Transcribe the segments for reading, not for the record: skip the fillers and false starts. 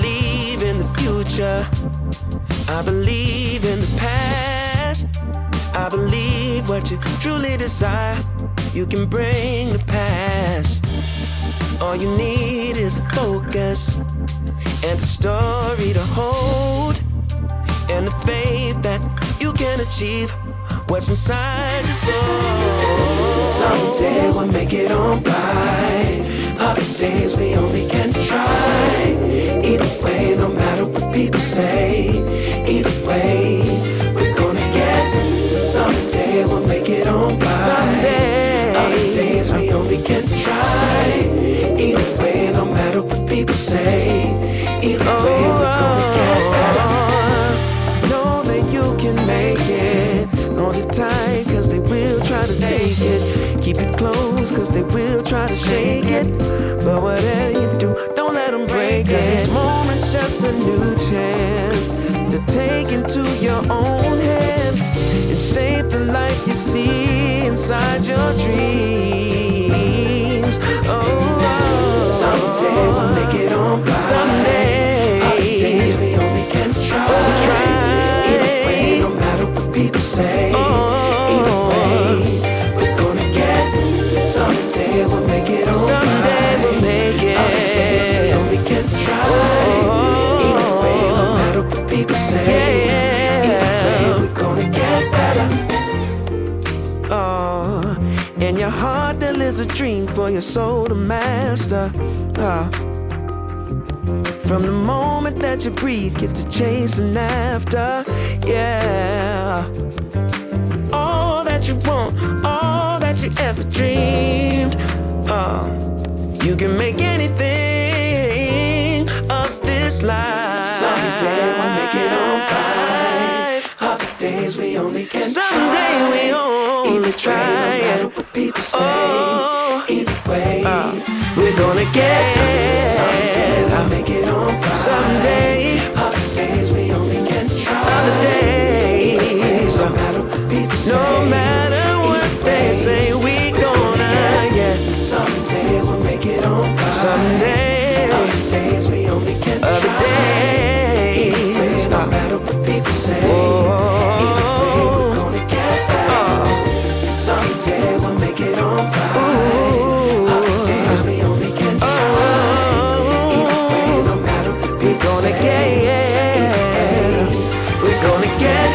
believe in the future. I believe in the past. I believe what you truly desire, you can bring to pass. All you need is a focus and a story to hold, and the faith that you can achieve what's inside your soul. Someday we'll make it on by. Other days we only can try. Either way, no matter what people say, either way, we're gonna get. Someday we'll make it on by. Someday. Other days we only can try. Either way, no matter what people say, either way, we're gonna get better. Know that you can make it. Hold it tight, cause they will try to take it. Keep it close, cause they will try to shake it. But whatever you do, don't let them break it. Cause each moment's just a new chance to take into your own hands and shape the life you see inside your dreams. Someday we'll make it on by. Someday. Other days we only can try. Either way, no matter what people say. Either way, we're gonna get. Someday we'll make it on by. Someday we'll make it. Other days we only can try. Either way, no matter what people say. Either way, we're gonna get better. In your heart there lives a dream for your soul to master. From the moment that you breathe, get to chasing after. Yeah. All that you want, all that you ever dreamed. You can make anything of this life. Someday we'll make it on by. Other days we only can try. Someday we only try. No matter what people say, either way, we're gonna get. Someday we'll make it on by. Someday. Other days we only can try. Other days, no matter what people say. No matter what they say, we gonna get. Someday we'll make it on by. Someday. Other days we only can try. Other days, no matter what people say. Either way, we're gonna get better. Someday we'll make it on by. Other days we only can try. Either way, no matter what people say. Either way, we're gonna get.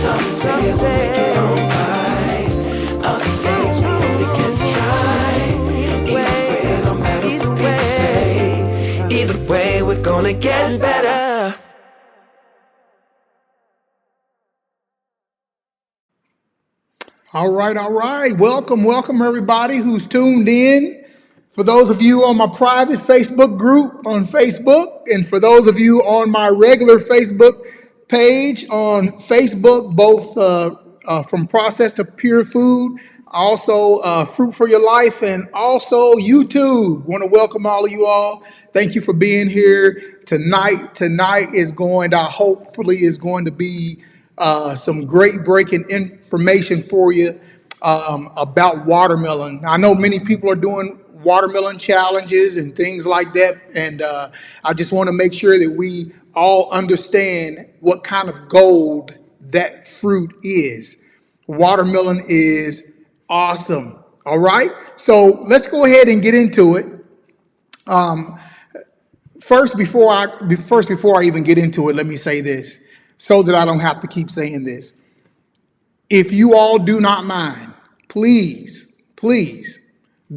Someday we'll make it on by. Other days we only can try. Either way, no matter what people say. Either way, we're gonna get better. All right. Welcome everybody who's tuned in. For those of you on my private Facebook group on Facebook, and for those of you on my regular Facebook page on Facebook, both from processed to pure food, also Fruit for Your Life, and also YouTube. Want to welcome all of you all. Thank you for being here tonight. Tonight is hopefully is going to be some great breaking information for you about watermelon. I know many people are doing watermelon challenges and things like that, and I just want to make sure that we all understand what kind of gold that fruit is. Watermelon is awesome. All right, so let's go ahead and get into it. First, before I even get into it, let me say this, so that I don't have to keep saying this. If you all do not mind, please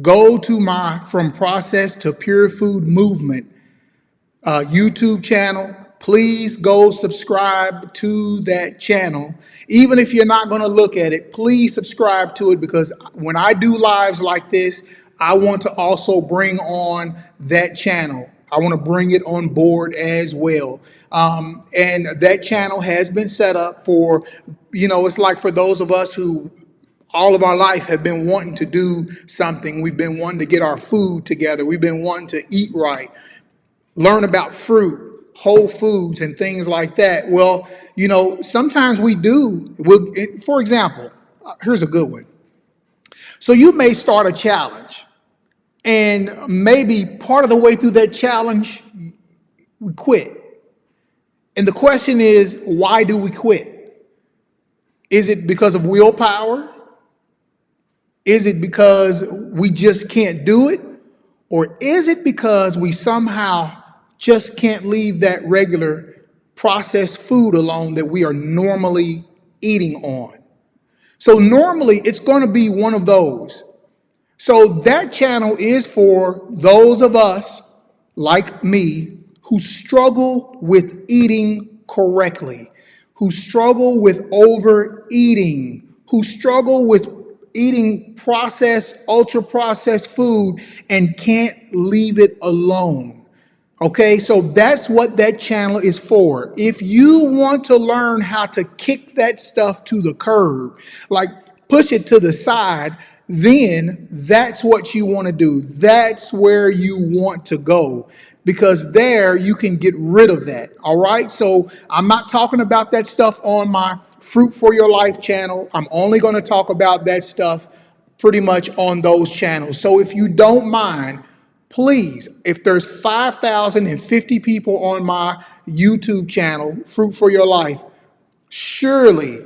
go to my From Processed to Pure Food Movement YouTube channel. Please go subscribe to that channel. Even if you're not going to look at it, please subscribe to it, because when I do lives like this, I want to also bring on that channel. I want to bring it on board as well. And that channel has been set up for, it's like for those of us who all of our life have been wanting to do something. We've been wanting to get our food together. We've been wanting to eat right, learn about fruit, whole foods, and things like that. Well, sometimes we do. For example, here's a good one. So you may start a challenge, and maybe part of the way through that challenge, We quit. And the question is, why do we quit? Is it because of willpower? Is it because we just can't do it? Or is it because we somehow just can't leave that regular processed food alone that we are normally eating on? So normally it's going to be one of those. So that channel is for those of us like me who struggle with eating correctly, who struggle with overeating, who struggle with eating processed, ultra processed food and can't leave it alone. Okay, so that's what that channel is for. If you want to learn how to kick that stuff to the curb, like push it to the side, then that's what you want to do. That's where you want to go, because there you can get rid of that. All right, so I'm not talking about that stuff on my Fruit for Your Life channel. I'm only going to talk about that stuff pretty much on those channels. So if you don't mind, please, if there's 5,050 people on my YouTube channel, Fruit for Your Life, surely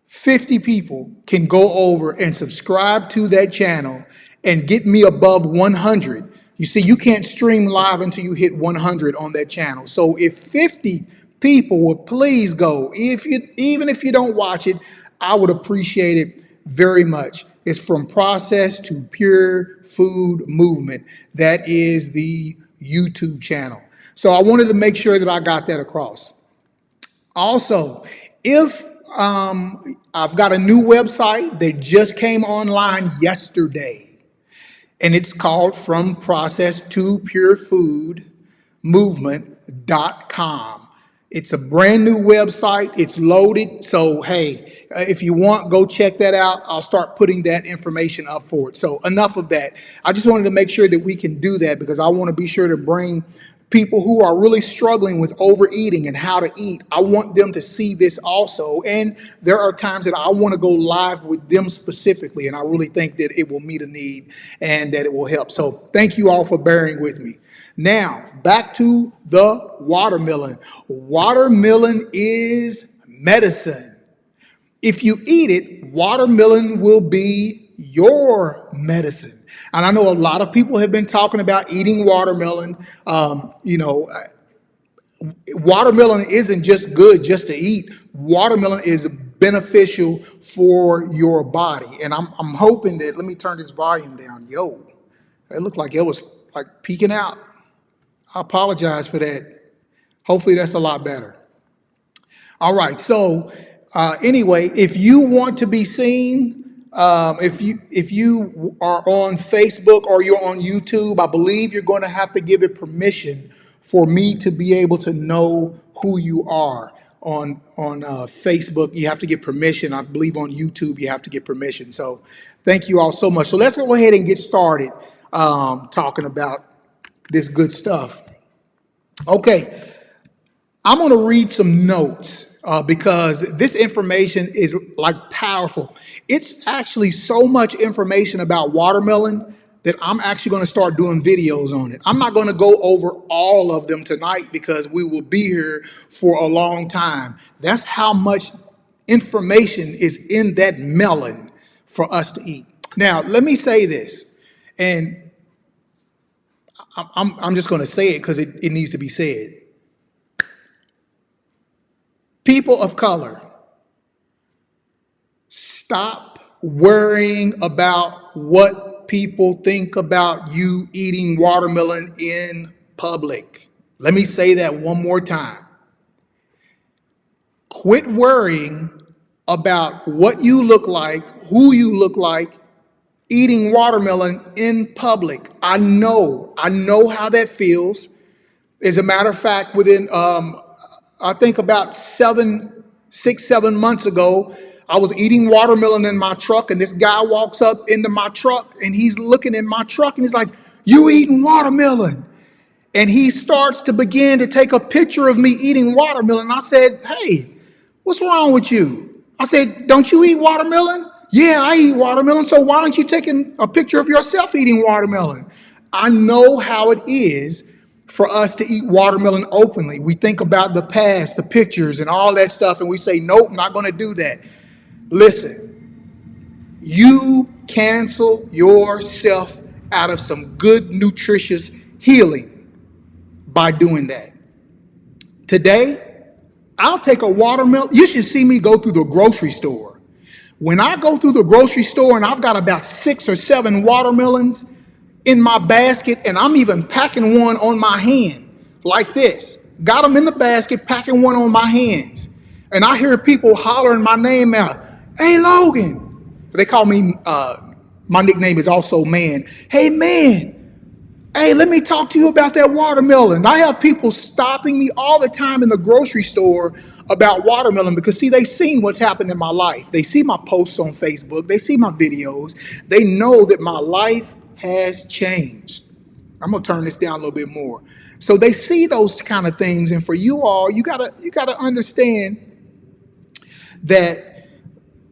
50 people can go over and subscribe to that channel and get me above 100. You see, you can't stream live until you hit 100 on that channel. So if 50 people would please go, even if you don't watch it, I would appreciate it very much. It's From Process to Pure Food Movement. That is the YouTube channel. So I wanted to make sure that I got that across. Also, if I've got a new website that just came online yesterday, and it's called From Process to Pure Food Movement.com. It's a brand new website. It's loaded. So, hey, if you want, go check that out. I'll start putting that information up for it. So enough of that. I just wanted to make sure that we can do that, because I want to be sure to bring people who are really struggling with overeating and how to eat. I want them to see this also. And there are times that I want to go live with them specifically. And I really think that it will meet a need and that it will help. So thank you all for bearing with me. Now, back to the watermelon. Watermelon is medicine. If you eat it, watermelon will be your medicine. And I know a lot of people have been talking about eating watermelon. Watermelon isn't just good just to eat. Watermelon is beneficial for your body. And I'm hoping that, let me turn this volume down. Yo, it looked like it was like peeking out. I apologize for that. Hopefully that's a lot better. All right, so anyway, if you want to be seen, if you are on Facebook or you're on YouTube, I believe you're going to have to give it permission for me to be able to know who you are. On Facebook, you have to get permission. I believe on YouTube, you have to get permission. So thank you all so much. So let's go ahead and get started talking about this good stuff. Okay, I'm going to read some notes because this information is like powerful. It's actually so much information about watermelon that I'm actually going to start doing videos on it. I'm not going to go over all of them tonight because we will be here for a long time. That's how much information is in that melon for us to eat. Now, let me say this, and I'm just going to say it because it needs to be said. People of color, stop worrying about what people think about you eating watermelon in public. Let me say that one more time. Quit worrying about what you look like, who you look like, eating watermelon in public. I know how that feels. As a matter of fact, within, I think about 6-7 months ago, I was eating watermelon in my truck, and this guy walks up into my truck, and he's looking in my truck, and he's like, "You eating watermelon?" And he starts to begin to take a picture of me eating watermelon. I said, "Hey, what's wrong with you?" I said, "Don't you eat watermelon?" "Yeah, I eat watermelon." "So why don't you take a picture of yourself eating watermelon?" I know how it is for us to eat watermelon openly. We think about the past, the pictures, and all that stuff, and we say, nope, I'm not going to do that. Listen, you cancel yourself out of some good, nutritious healing by doing that. Today, I'll take a watermelon. You should see me go through the grocery store. When I go through the grocery store and I've got about 6 or 7 watermelons in my basket, and I'm even packing one on my hand like this. Got them in the basket, packing one on my hands. And I hear people hollering my name out. Hey, Logan. They call me, my nickname is also Man. Hey, Man. Hey, let me talk to you about that watermelon. I have people stopping me all the time in the grocery store about watermelon because, see, they've seen what's happened in my life. They see my posts on Facebook. They see my videos. They know that my life has changed. I'm going to turn this down a little bit more. So they see those kind of things. And for you all, you gotta understand that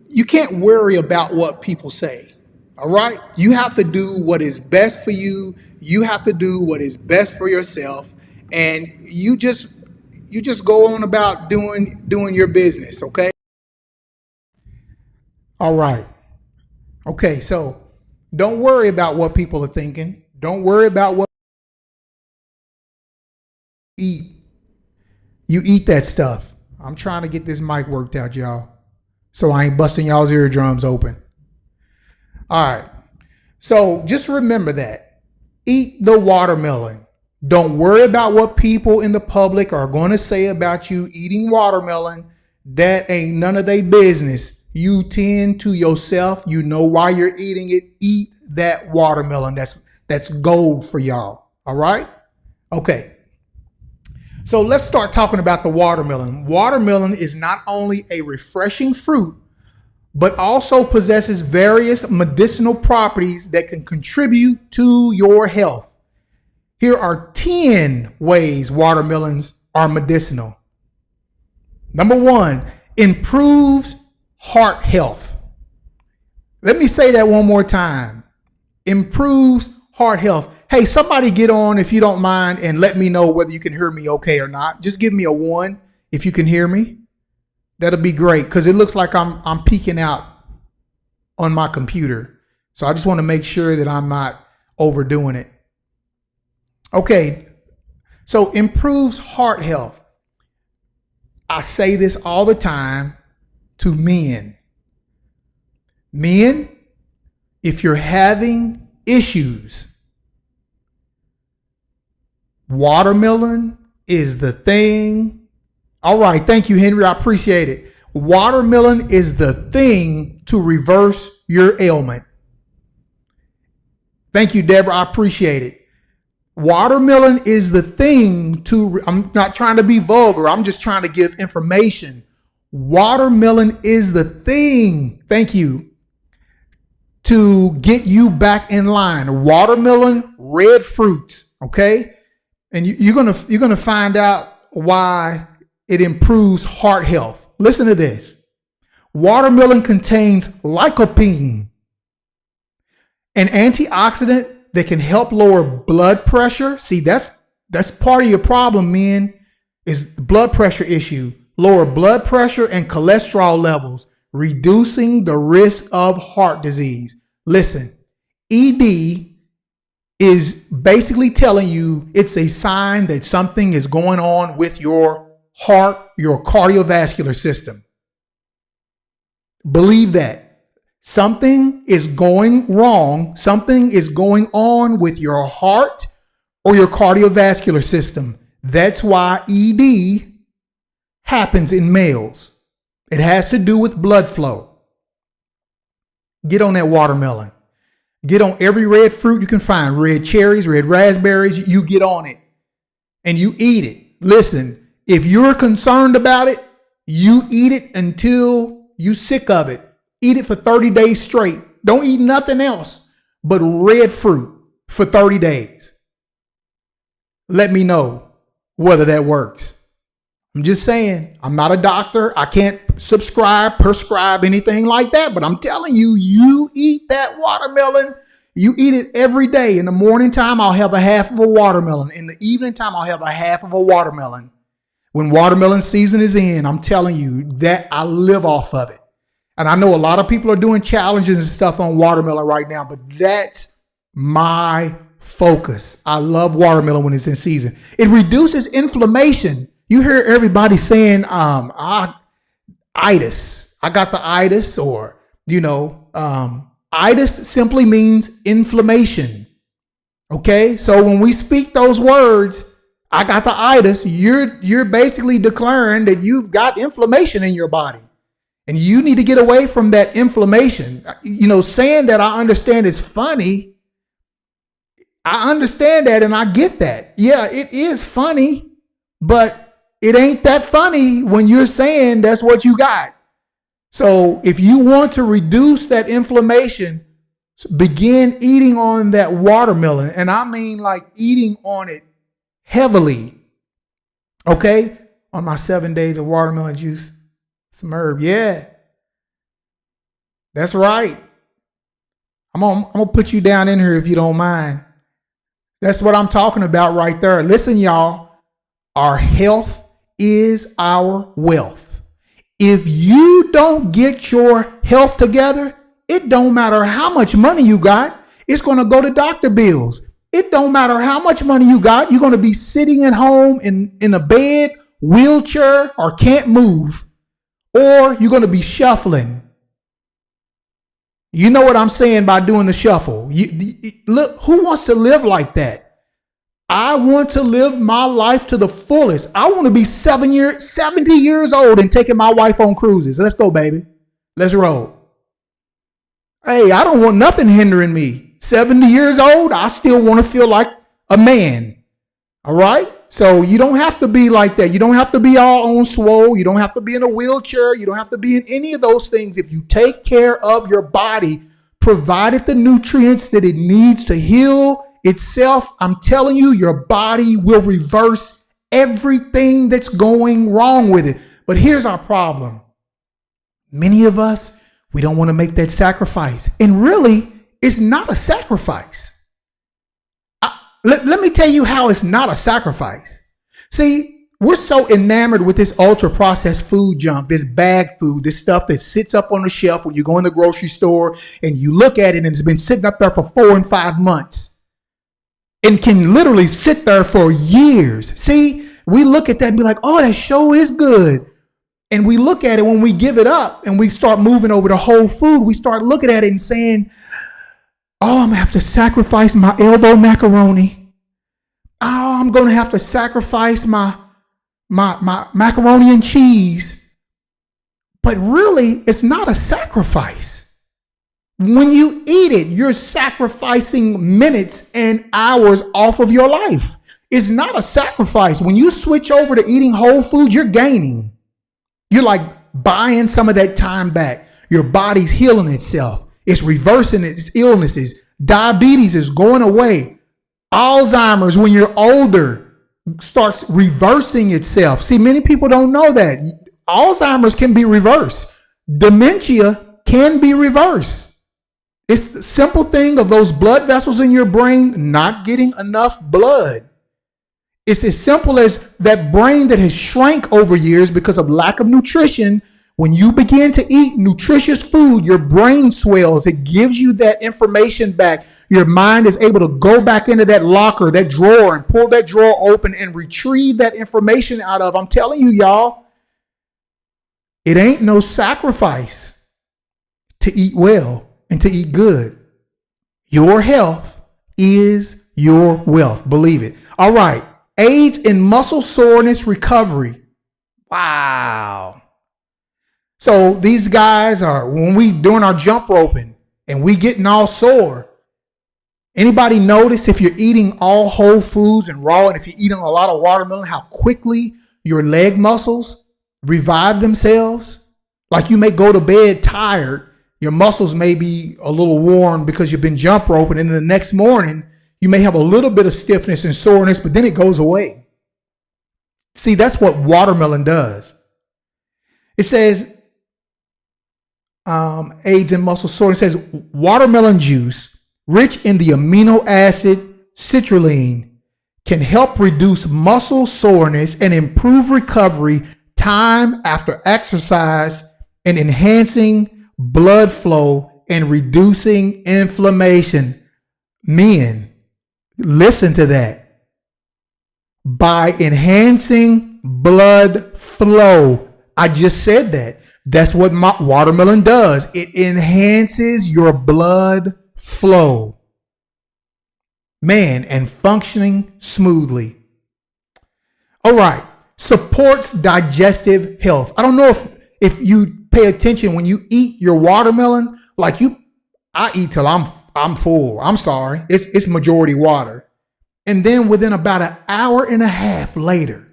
you can't worry about what people say. All right? You have to do what is best for you. You have to do what is best for yourself. And you just go on about doing your business, okay? All right. Okay, so don't worry about what people are thinking. Don't worry about what you eat. You eat that stuff. I'm trying to get this mic worked out, y'all, so I ain't busting y'all's eardrums open. All right. So just remember that. Eat the watermelon. Don't worry about what people in the public are going to say about you eating watermelon. That ain't none of their business. You tend to yourself. You know why you're eating it. Eat that watermelon. That's gold for y'all. All right? Okay. So let's start talking about the watermelon. Watermelon is not only a refreshing fruit, but also possesses various medicinal properties that can contribute to your health. Here are 10 ways watermelons are medicinal. Number 1, improves heart health. Let me say that one more time. Improves heart health. Hey, somebody get on, if you don't mind, and let me know whether you can hear me okay or not. Just give me a 1 if you can hear me. That'll be great, because it looks like I'm peeking out on my computer. So I just want to make sure that I'm not overdoing it. Okay, so improves heart health. I say this all the time to men. Men, if you're having issues, watermelon is the thing. All right, thank you, Henry. I appreciate it. Watermelon is the thing to reverse your ailment. Thank you, Deborah. I appreciate it. Watermelon is the thing to, I'm not trying to be vulgar. I'm just trying to give information. Watermelon is the thing, thank you, to get you back in line. Watermelon, red fruits, okay? And you're gonna find out why it improves heart health. Listen to this. Watermelon contains lycopene, an antioxidant that can help lower blood pressure. See, that's part of your problem, men, is the blood pressure issue. Lower blood pressure and cholesterol levels, reducing the risk of heart disease. Listen, ED is basically telling you it's a sign that something is going on with your heart, your cardiovascular system. Believe that. Something is going wrong. Something is going on with your heart or your cardiovascular system. That's why ED happens in males. It has to do with blood flow. Get on that watermelon. Get on every red fruit you can find. Red cherries, red raspberries. You get on it and you eat it. Listen, if you're concerned about it, you eat it until you're sick of it. Eat it for 30 days straight. Don't eat nothing else but red fruit for 30 days. Let me know whether that works. I'm just saying, I'm not a doctor. I can't prescribe anything like that. But I'm telling you, you eat that watermelon, You eat it every day. In the morning time, I'll have a half of a watermelon. In the evening time, I'll have a half of a watermelon. When watermelon season is in, I'm telling you that I live off of it. And I know a lot of people are doing challenges and stuff on watermelon right now, but that's my focus. I love watermelon when it's in season. It reduces inflammation. You hear everybody saying, itis. I got the itis, or, itis simply means inflammation. Okay. So when we speak those words, I got the itis, you're basically declaring that you've got inflammation in your body and you need to get away from that inflammation. Saying that I understand is funny. I understand that and I get that. Yeah, it is funny, but it ain't that funny when you're saying that's what you got. So if you want to reduce that inflammation, begin eating on that watermelon. And I mean like eating on it heavily. Okay? On my 7 days of watermelon juice, some herb. Yeah. That's right. I'm gonna put you down in here if you don't mind. That's what I'm talking about right there. Listen, y'all. Our health is our wealth. If you don't get your health together, it don't matter how much money you got. It's going to go to doctor bills. It don't matter how much money you got. You're going to be sitting at home in a bed, wheelchair, or can't move. Or you're going to be shuffling. You know what I'm saying by doing the shuffle. Look, who wants to live like that? I want to live my life to the fullest. I want to be 70 years old and taking my wife on cruises. Let's go, baby. Let's roll. Hey, I don't want nothing hindering me. 70 years old, I still want to feel like a man. All right? So you don't have to be like that. You don't have to be all on swole. You don't have to be in a wheelchair. You don't have to be in any of those things. If you take care of your body, provided the nutrients that it needs to heal itself, I'm telling you, your body will reverse everything that's going wrong with it. But here's our problem. Many of us, we don't want to make that sacrifice. And really, it's not a sacrifice. Let me tell you how it's not a sacrifice. See, we're so enamored with this ultra processed food junk, this bag food, this stuff that sits up on the shelf when you go in the grocery store and you look at it and it's been sitting up there for 4 and 5 months and can literally sit there for years. See, we look at that and be like, oh, that show is good. And we look at it when we give it up and we start moving over to whole food. We start looking at it and saying, oh, I'm going to have to sacrifice my elbow macaroni. Oh, I'm going to have to sacrifice my macaroni and cheese. But really, it's not a sacrifice. When you eat it, you're sacrificing minutes and hours off of your life. It's not a sacrifice. When you switch over to eating whole food, you're gaining. You're like buying some of that time back. Your body's healing itself. It's reversing its illnesses. Diabetes is going away. Alzheimer's, when you're older, starts reversing itself. See, many people don't know that. Alzheimer's can be reversed. Dementia can be reversed. It's the simple thing of those blood vessels in your brain not getting enough blood. It's as simple as that brain that has shrank over years because of lack of nutrition. When you begin to eat nutritious food, your brain swells. It gives you that information back. Your mind is able to go back into that locker, that drawer, and pull that drawer open and retrieve that information out of. I'm telling you, y'all, it ain't no sacrifice to eat well and to eat good. Your health is your wealth. Believe it. All right. Aids in muscle soreness recovery. Wow. So these guys are, when we doing our jump roping and we getting all sore, anybody notice if you're eating all whole foods and raw, and if you're eating a lot of watermelon, how quickly your leg muscles revive themselves? Like you may go to bed tired, your muscles may be a little worn because you've been jump roping, and then the next morning you may have a little bit of stiffness and soreness, but then it goes away. See, that's what watermelon does. It says, aids in muscle soreness. It says watermelon juice rich in the amino acid citrulline, can help reduce muscle soreness and improve recovery time after exercise and enhancing blood flow and reducing inflammation. Men, listen to that. By enhancing blood flow. I just said that. That's what my watermelon does. It enhances your blood flow. Man, and functioning smoothly. All right. Supports digestive health. I don't know if you pay attention when you eat your watermelon, I eat till I'm full. I'm sorry. It's majority water. And then within about an hour and a half later,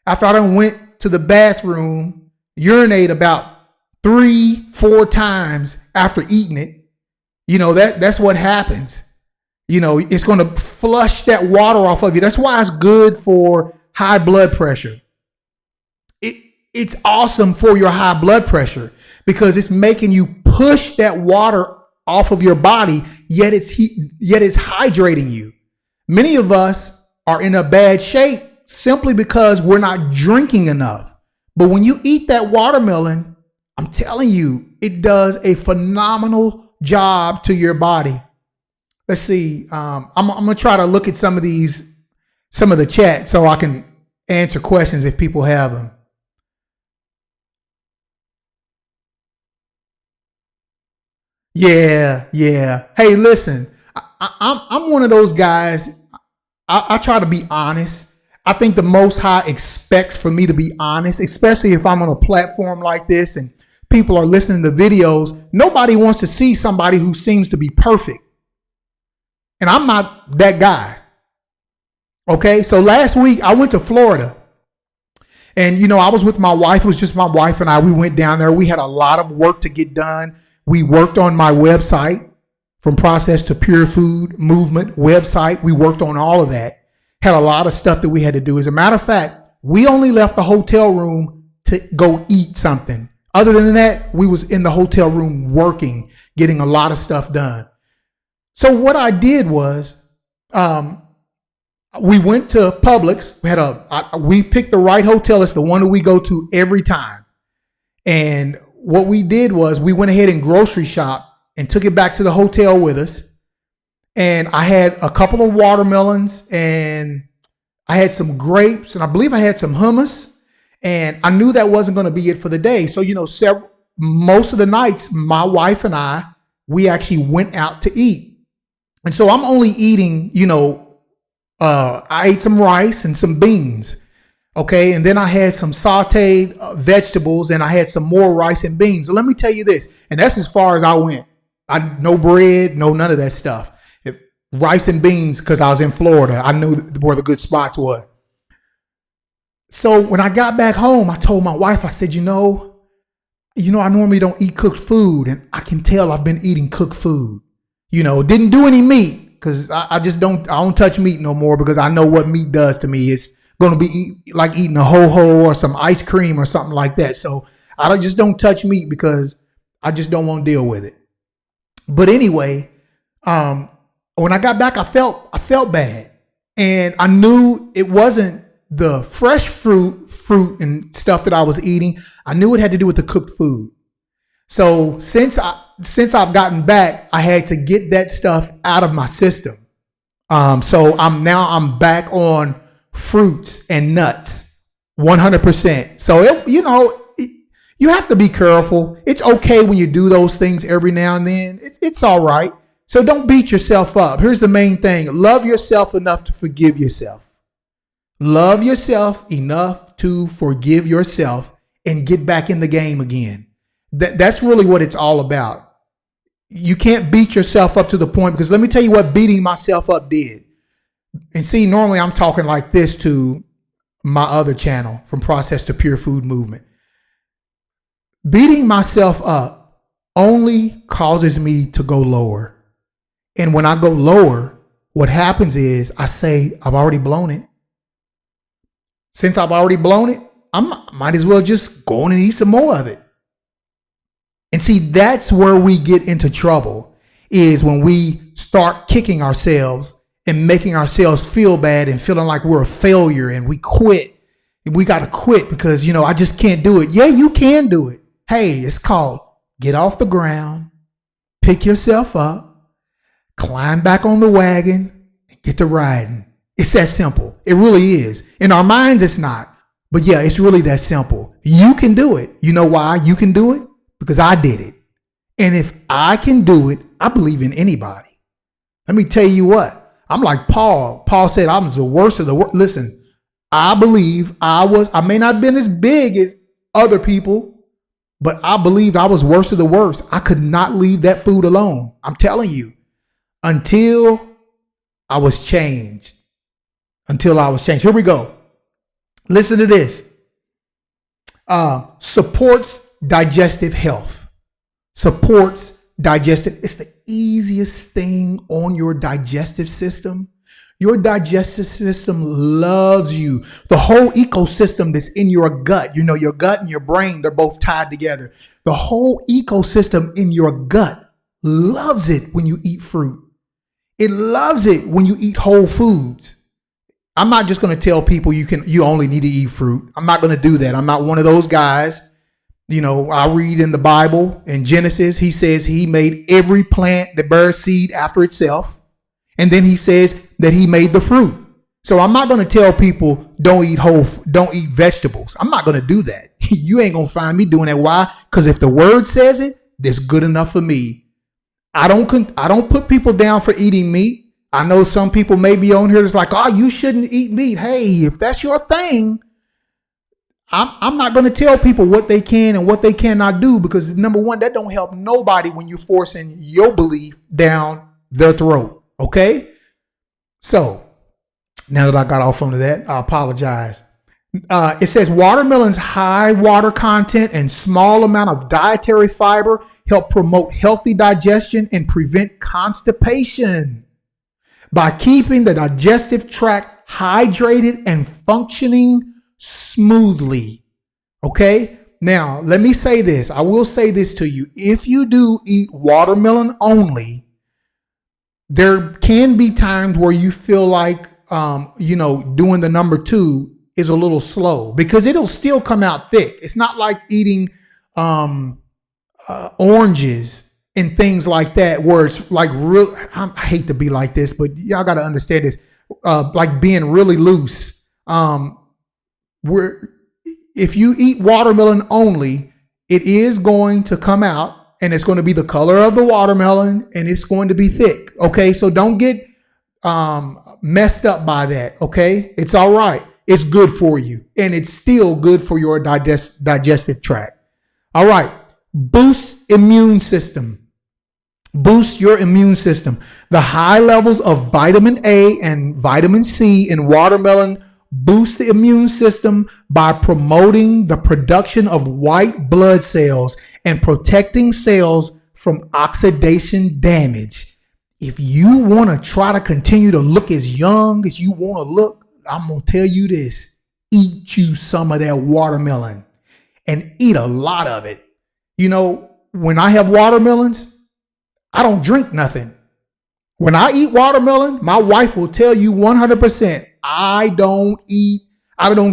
after I done went to the bathroom, urinate about 3-4 times after eating it, that's what happens. It's going to flush that water off of you. That's why it's good for high blood pressure. It's awesome for your high blood pressure because it's making you push that water off of your body, yet it's hydrating you. Many of us are in a bad shape simply because we're not drinking enough. But when you eat that watermelon, I'm telling you, it does a phenomenal job to your body. Let's see. I'm gonna try to look at some of the chat so I can answer questions if people have them. Yeah. Hey, listen, I'm one of those guys. I try to be honest. I think the Most High expects for me to be honest, especially if I'm on a platform like this and people are listening to videos. Nobody wants to see somebody who seems to be perfect. And I'm not that guy. Okay, so last week I went to Florida. And, I was with my wife. It was just my wife and I. We went down there. We had a lot of work to get done. We worked on my website, From Processed to Pure Food Movement website. We worked on all of that. Had a lot of stuff that we had to do. As a matter of fact, we only left the hotel room to go eat something. Other than that, we was in the hotel room working, getting a lot of stuff done. So what I did was, we went to Publix. We picked the right hotel. It's the one that we go to every time. And what we did was we went ahead and grocery shopped and took it back to the hotel with us. And I had a couple of watermelons and I had some grapes and I believe I had some hummus. And I knew that wasn't going to be it for the day. So, most of the nights, my wife and we actually went out to eat. And so I'm only eating, I ate some rice and some beans. Okay. And then I had some sauteed vegetables and I had some more rice and beans. So let me tell you this, and that's as far as I went. No bread, none of that stuff. Rice and beans, because I was in Florida. I knew where the good spots were. So when I got back home, I told my wife, I said, I normally don't eat cooked food. And I can tell I've been eating cooked food. Didn't do any meat because I don't touch meat no more because I know what meat does to me. It's going to be like eating a ho-ho or some ice cream or something like that. So I just don't touch meat because I just don't want to deal with it. But anyway, when I got back, I felt bad, and I knew it wasn't the fresh fruit and stuff that I was eating. I knew it had to do with the cooked food. So since I've gotten back, I had to get that stuff out of my system. So I'm back on fruits and nuts, 100%. So you have to be careful. It's okay when you do those things every now and then. It's all right. So don't beat yourself up. Here's the main thing. Love yourself enough to forgive yourself. Love yourself enough to forgive yourself and get back in the game again. That's really what it's all about. You can't beat yourself up to the point, because let me tell you what beating myself up did. And see, normally I'm talking like this to my other channel, From Processed to Pure Food Movement. Beating myself up only causes me to go lower. And when I go lower, what happens is I say, I've already blown it. Since I've already blown it, I might as well just go on and eat some more of it. And see, that's where we get into trouble, is when we start kicking ourselves and making ourselves feel bad and feeling like we're a failure and we quit. We got to quit because, I just can't do it. Yeah, you can do it. Hey, it's called get off the ground, pick yourself up, climb back on the wagon, and get to riding. It's that simple. It really is. In our minds, it's not. But yeah, it's really that simple. You can do it. You know why you can do it? Because I did it. And if I can do it, I believe in anybody. Let me tell you what. I'm like Paul. Paul said, I was the worst of the worst. Listen, I believe I may not have been as big as other people, but I believed I was worst of the worst. I could not leave that food alone. I'm telling you, until I was changed. Here we go. Listen to this. Supports digestive health. It's the easiest thing on your digestive system. Your digestive system loves you. The whole ecosystem that's in your gut, your gut and your brain, they're both tied together. The whole ecosystem in your gut loves it when you eat fruit. It loves it when you eat whole foods. I'm not just going to tell people you only need to eat fruit. I'm not going to do that. I'm not one of those guys. I read in the Bible in Genesis, he says he made every plant that bears seed after itself. And then he says that he made the fruit. So I'm not going to tell people don't eat vegetables. I'm not going to do that. You ain't going to find me doing that. Why? Because if the word says it, that's good enough for me. I don't put people down for eating meat. I know some people may be on here that's like, oh, you shouldn't eat meat. Hey, if that's your thing, I'm not going to tell people what they can and what they cannot do, because number one, that don't help nobody when you're forcing your belief down their throat. Okay. So now that I got off onto that, I apologize. It says watermelon's high water content and small amount of dietary fiber help promote healthy digestion and prevent constipation by keeping the digestive tract hydrated and functioning smoothly. Okay. Now, let me say this. I will say this to you. If you do eat watermelon only, there can be times where you feel like, doing the number 2 is a little slow, because it'll still come out thick. It's not like eating oranges and things like that, where it's like real. I hate to be like this, but y'all got to understand this. Like being really loose. Where if you eat watermelon only, it is going to come out and it's going to be the color of the watermelon and it's going to be thick. Okay, so don't get messed up by that. Okay, it's all right. It's good for you, and it's still good for your digestive tract. All right, boost immune system. Boost your immune system. The high levels of vitamin A and vitamin C in watermelon boost the immune system by promoting the production of white blood cells and protecting cells from oxidation damage. If you want to try to continue to look as young as you want to look, I'm going to tell you this: eat you some of that watermelon and eat a lot of it. When I have watermelons, I don't drink nothing. When I eat watermelon, my wife will tell you 100%, I don't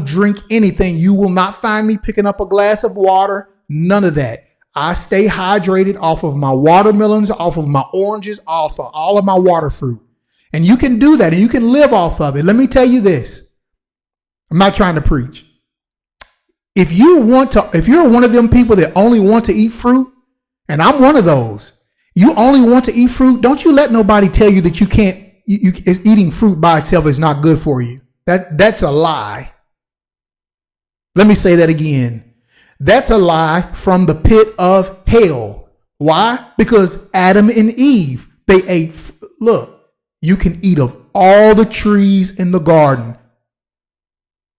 drink anything. You will not find me picking up a glass of water. None of that. I stay hydrated off of my watermelons, off of my oranges, off of all of my water fruit. And you can do that and you can live off of it. Let me tell you this. I'm not trying to preach. If you're one of them people that only want to eat fruit, and I'm one of those, you only want to eat fruit, don't you let nobody tell you that you can't, eating fruit by itself is not good for you. That's a lie. Let me say that again. That's a lie from the pit of hell. Why? Because Adam and Eve, they ate. Look, you can eat of all the trees in the garden.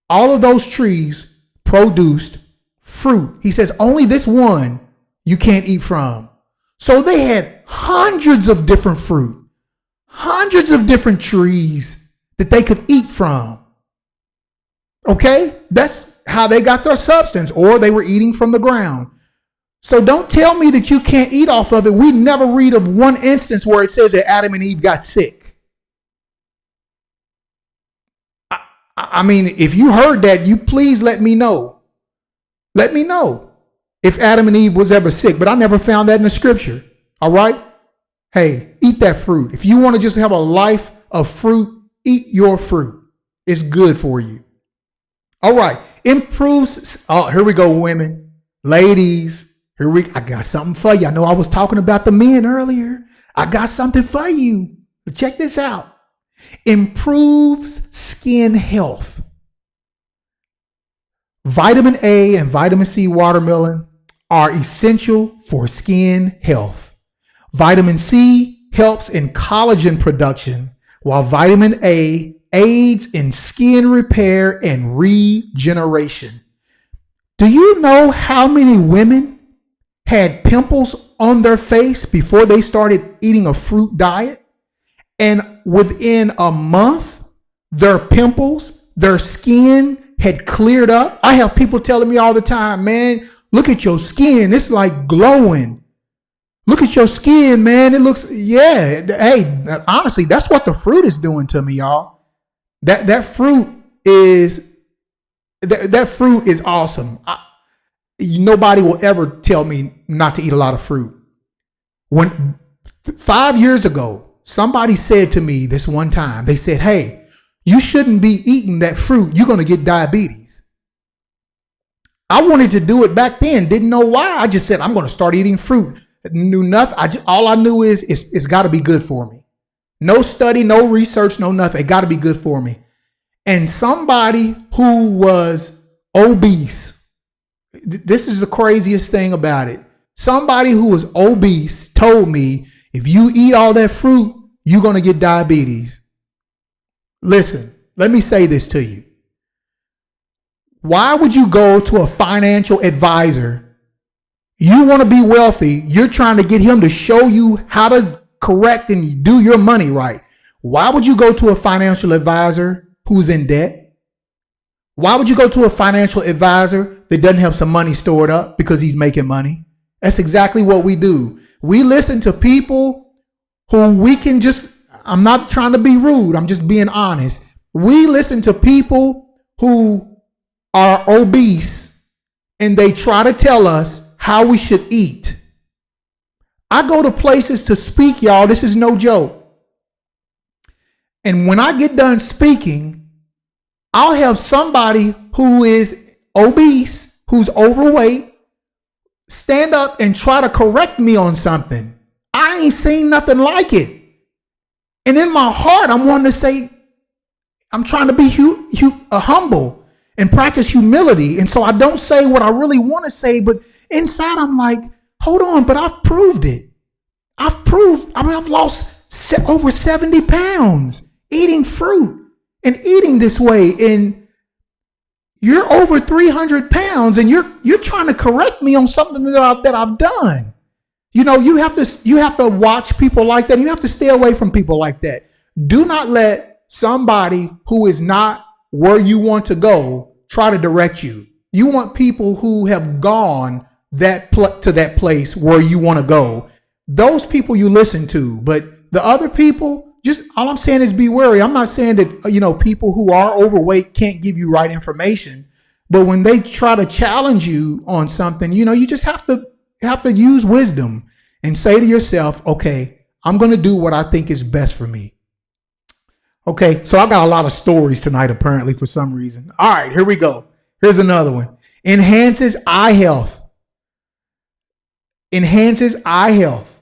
All of those trees produced fruit. He says only this one you can't eat from. So they had hundreds of different fruit, hundreds of different trees that they could eat from. Okay, that's how they got their substance, or they were eating from the ground. So don't tell me that you can't eat off of it. We never read of one instance where it says that Adam and Eve got sick. I mean, if you heard that, you please let me know. Let me know if Adam and Eve was ever sick, but I never found that in the scripture. All right? Hey, eat that fruit. If you want to just have a life of fruit, eat your fruit. It's good for you. All right. Improves. Oh, here we go, women. Ladies, I got something for you. I know I was talking about the men earlier. I got something for you. Check this out. Improves skin health. Vitamin A and vitamin C watermelon are essential for skin health. Vitamin C helps in collagen production, while vitamin A aids in skin repair and regeneration. Do you know how many women had pimples on their face before they started eating a fruit diet? And within a month, their pimples, their skin had cleared up. I have people telling me all the time, man, look at your skin. It's like glowing. Look at your skin, man. It looks, yeah. Hey, honestly, that's what the fruit is doing to me, y'all. That fruit is awesome. Nobody will ever tell me not to eat a lot of fruit. When 5 years ago, somebody said to me this one time, they said, hey, you shouldn't be eating that fruit. You're going to get diabetes. I wanted to do it back then. Didn't know why. I just said, I'm going to start eating fruit. Knew nothing. All I knew is it's got to be good for me. No study, no research, no nothing. It got to be good for me. And somebody who was obese, this is the craziest thing about it. Somebody who was obese told me, if you eat all that fruit, you're going to get diabetes. Listen, let me say this to you. Why would you go to a financial advisor? You want to be wealthy. You're trying to get him to show you how to correct and do your money right. Why would you go to a financial advisor who's in debt? Why would you go to a financial advisor that doesn't have some money stored up because he's making money? That's exactly what we do. We listen to people who we can just, I'm not trying to be rude. I'm just being honest. We listen to people who are obese and they try to tell us how we should eat. I go to places to speak, y'all. This is no joke. And when I get done speaking, I'll have somebody who is obese, who's overweight, stand up and try to correct me on something. I ain't seen nothing like it. And in my heart, I'm wanting to say, I'm trying to be humble and practice humility. And so I don't say what I really want to say, but inside, I'm like, hold on, but I've proved it. I've lost over 70 pounds eating fruit and eating this way. And you're over 300 pounds and you're trying to correct me on something that I've done. You know, you have to watch people like that. You have to stay away from people like that. Do not let somebody who is not where you want to go try to direct you. You want people who have gone to that place where you want to go. Those people you listen to, but the other people, just all I'm saying is be wary. I'm not saying that, people who are overweight can't give you right information, but when they try to challenge you on something, you just have to use wisdom and say to yourself, okay, I'm going to do what I think is best for me. Okay. So I got a lot of stories tonight, apparently, for some reason. All right, here we go. Here's another one. Enhances eye health. Enhances eye health.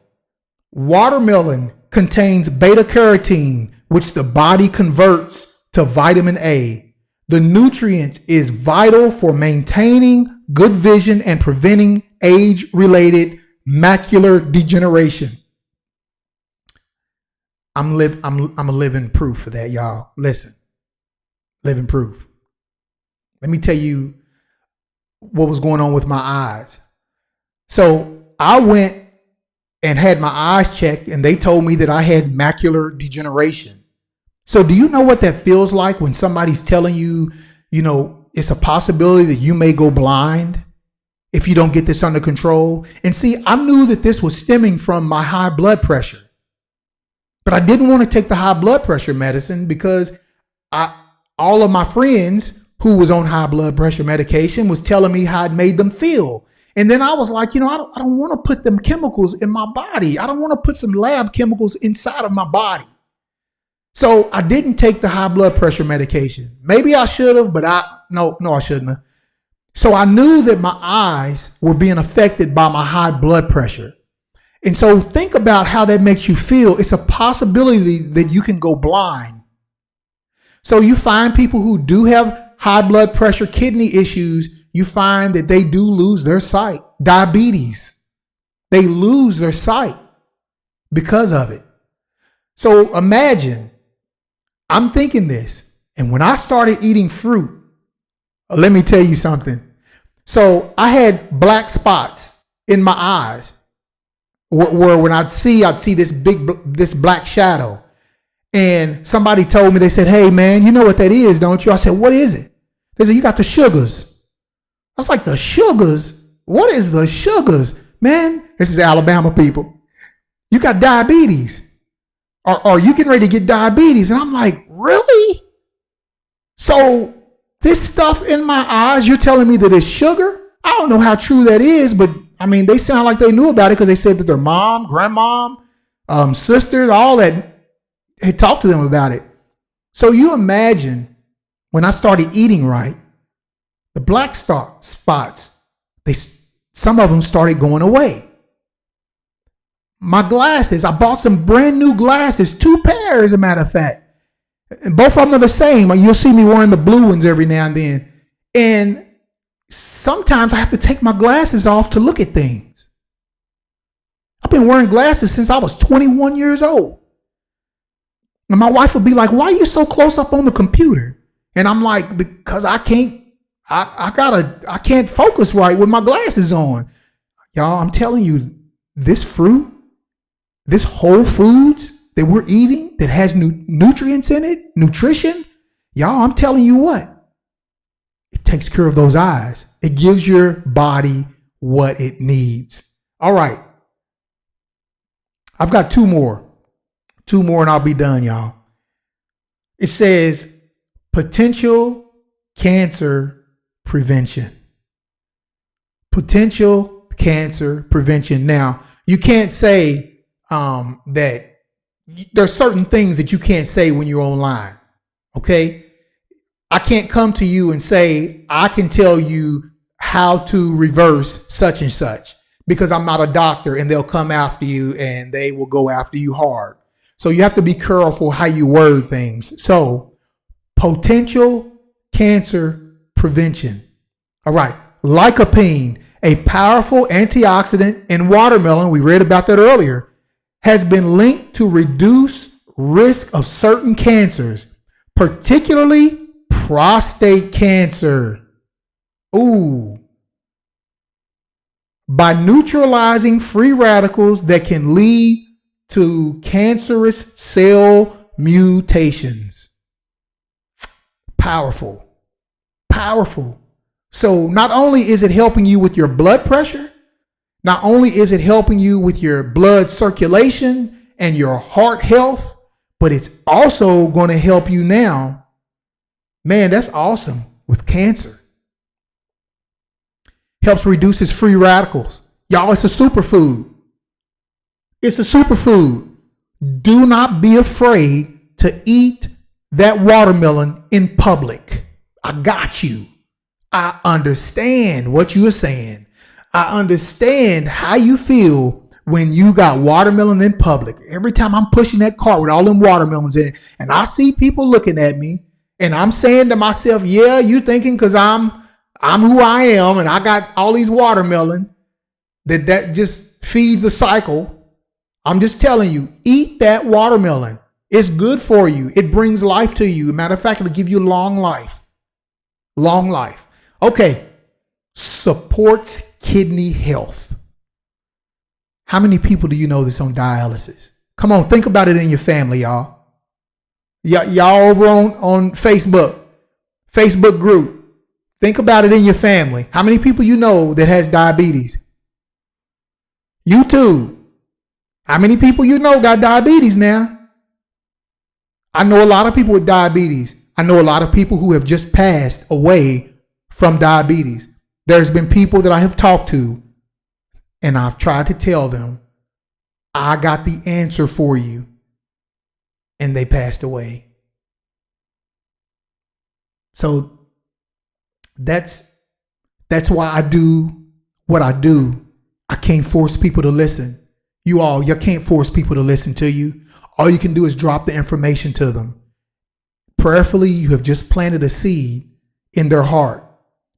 Watermelon contains beta-carotene, which the body converts to vitamin A. The nutrient is vital for maintaining good vision and preventing age-related macular degeneration. I'm a living proof of that, y'all. Listen, living proof. Let me tell you what was going on with my eyes. So I went and had my eyes checked and they told me that I had macular degeneration. So do you know what that feels like when somebody's telling you, it's a possibility that you may go blind? if you don't get this under control. And see, I knew that this was stemming from my high blood pressure, but I didn't want to take the high blood pressure medicine because all of my friends who was on high blood pressure medication was telling me how it made them feel. And then I was like, I don't want to put them chemicals in my body. I don't want to put some lab chemicals inside of my body. So I didn't take the high blood pressure medication. Maybe I should have, but I shouldn't have. So I knew that my eyes were being affected by my high blood pressure. And so think about how that makes you feel. It's a possibility that you can go blind. So you find people who do have high blood pressure, kidney issues, you find that they do lose their sight. Diabetes, they lose their sight because of it. So imagine, I'm thinking this, and when I started eating fruit, let me tell you something. So I had black spots in my eyes where when I'd see this black shadow. And somebody told me, they said, "Hey man, you know what that is, don't you?" I said, "What is it?" They said, "You got the sugars." I was like, "The sugars? What is the sugars?" Man, this is Alabama people. "You got diabetes. Or you getting ready to get diabetes." And I'm like, "Really?" So this stuff in my eyes, you're telling me that it's sugar? I don't know how true that is, but I mean, they sound like they knew about it because they said that their mom, grandmom, sisters, all that had talked to them about it. So you imagine when I started eating right, the black spots, some of them started going away. My glasses, I bought some brand new glasses, 2 pairs, as a matter of fact. And both of them are the same. You'll see me wearing the blue ones every now and then. And sometimes I have to take my glasses off to look at things. I've been wearing glasses since I was 21 years old. And my wife would be like, "Why are you so close up on the computer?" And I'm like, "Because I can't focus right with my glasses on." Y'all, I'm telling you, this fruit, this whole foods that we're eating that has nutrients in it, nutrition, y'all, I'm telling you what, it takes care of those eyes. It gives your body what it needs. All right. I've got two more and I'll be done, y'all. It says potential cancer prevention. Potential cancer prevention. Now, you can't say that there's certain things that you can't say when you're online. Okay? I can't come to you and say, I can tell you how to reverse such and such, because I'm not a doctor, and they'll come after you and they will go after you hard. So you have to be careful how you word things. So potential cancer prevention. All right. Lycopene, a powerful antioxidant in watermelon, we read about that earlier, has been linked to reduce risk of certain cancers, particularly prostate cancer. Ooh. By neutralizing free radicals that can lead to cancerous cell mutations. Powerful. Powerful. So not only is it helping you with your blood pressure, not only is it helping you with your blood circulation and your heart health, but it's also going to help you now. Man, that's awesome with cancer. Helps reduces free radicals. Y'all, it's a superfood. It's a superfood. Do not be afraid to eat that watermelon in public. I got you. I understand what you are saying. I understand how you feel when you got watermelon in public. Every time I'm pushing that cart with all them watermelons in it, and I see people looking at me, and I'm saying to myself, yeah, you thinking because I'm who I am and I got all these watermelon, that just feeds the cycle. I'm just telling you, eat that watermelon. It's good for you. It brings life to you. Matter of fact, it'll give you long life. Long life. Okay. Supports kidney health. How many people do you know that's on dialysis? Come on, think about it in your family, y'all. Y'all over on Facebook group. Think about it in your family. How many people you know that has diabetes? You too. How many people you know got diabetes now? I know a lot of people with diabetes. I know a lot of people who have just passed away from diabetes. There's been people that I have talked to, and I've tried to tell them, I got the answer for you, and they passed away. So that's why I do what I do. I can't force people to listen. You can't force people to listen to you. All you can do is drop the information to them. Prayerfully, you have just planted a seed in their heart.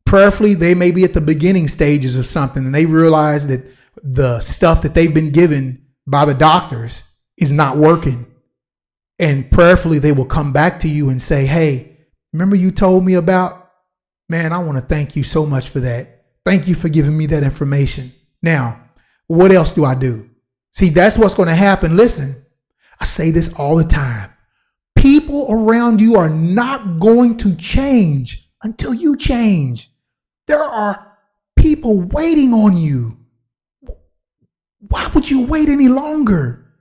Prayerfully, they may be at the beginning stages of something and they realize that the stuff that they've been given by the doctors is not working. And prayerfully, they will come back to you and say, hey, remember you told me about? Man, I want to thank you so much for that. Thank you for giving me that information. Now, what else do I do? See, that's what's going to happen. Listen, I say this all the time. People around you are not going to change until you change. There are people waiting on you. Why would you wait any longer?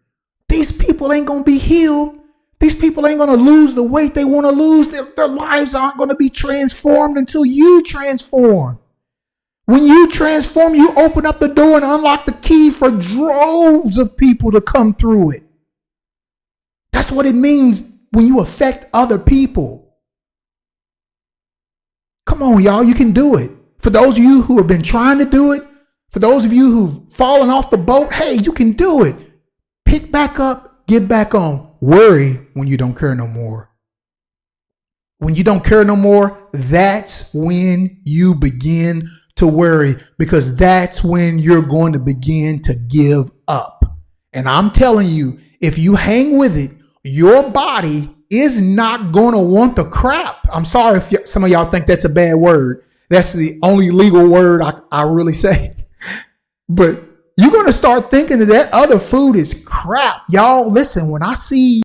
These people ain't going to be healed. These people ain't going to lose the weight they want to lose. Their lives aren't going to be transformed until you transform. When you transform, you open up the door and unlock the key for droves of people to come through it. That's what it means when you affect other people. Come on, y'all, you can do it. For those of you who have been trying to do it, for those of you who've fallen off the boat, hey, you can do it. Pick back up, get back on. Worry when you don't care no more. When you don't care no more, that's when you begin to worry, because that's when you're going to begin to give up. And I'm telling you, if you hang with it, your body is not going to want the crap. I'm sorry if some of y'all think that's a bad word. That's the only legal word I really say. But you're going to start thinking that other food is crap. Y'all, listen, when I see